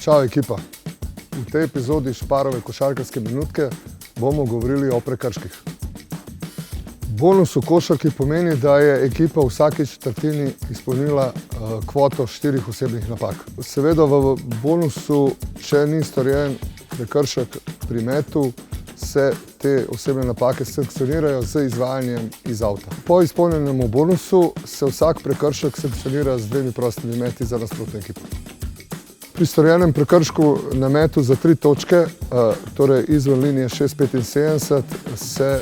Čau ekipa! V tej epizodi Šparove košarkarske minutke bomo govorili o prekrških. Bonus v košarki pomeni, da je ekipa v vsaki četrtini izpolnila kvoto 4 osebnih napak. Seveda v bonusu, če ni storjen prekršek pri metu, se te osebne napake sankcionirajo z izvajanjem iz avta. Po izpolnjenemu bonusu se vsak prekršek sankcionira z 2 prostimi meti za nasprotno ekipo. Pri storjenem prekršku na metu za 3 točke, torej izven linije 6,75, se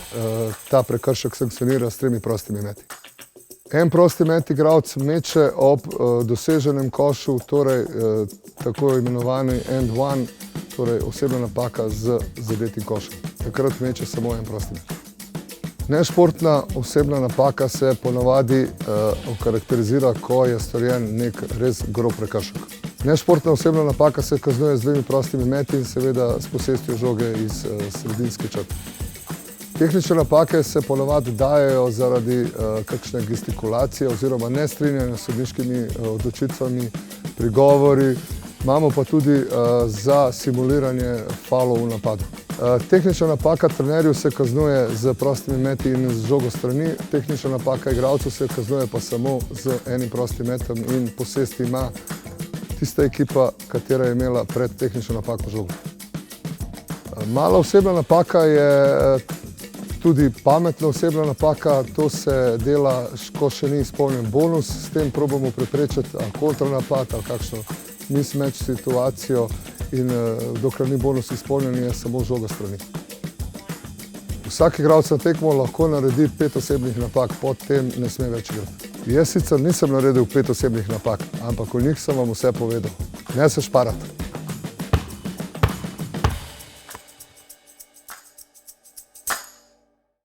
ta prekršek sankcionira s 3 prostimi meti. En prosti met igralec meče ob doseženem košu, torej tako imenovani end one, torej osebna napaka z zadetim košem. Takrat meče samo en prosti met. Nešportna osebna napaka se ponavadi okarakterizira, ko je storjen nek res grob prekršek. Nešportna osebna napaka se kaznuje z 2 prostimi meti in seveda s posestjo žoge iz sredinske črte. Tehnične napake se ponavadi dajejo zaradi kakšne gestikulacije oziroma nestrinjanja s sodniškimi odločitvami, prigovori, imamo pa tudi za simuliranje faulov v napadu. Tehnična napaka trenerju se kaznuje z prostimi meti in z žogo strani, tehnična napaka igralcev se kaznuje pa samo z enim prostim metom in posest ima tista ekipa, katera je imela pred tehnično napako žogo. Mala osebna napaka je tudi pametna osebna napaka, to se dela, ko še ni izpolnjen bonus, s tem probamo preprečiti kontranapad ali kakšno mismatch situacijo in dokler ni bonus izpolnjen, je samo žoga strani. Vsak igralec na tekmo lahko naredi 5 osebnih napak, potem ne sme več igrati. Jaz sicer nisem naredil 5 osebnih napak, ampak o njih sem vam vse povedal. Ne se šparati.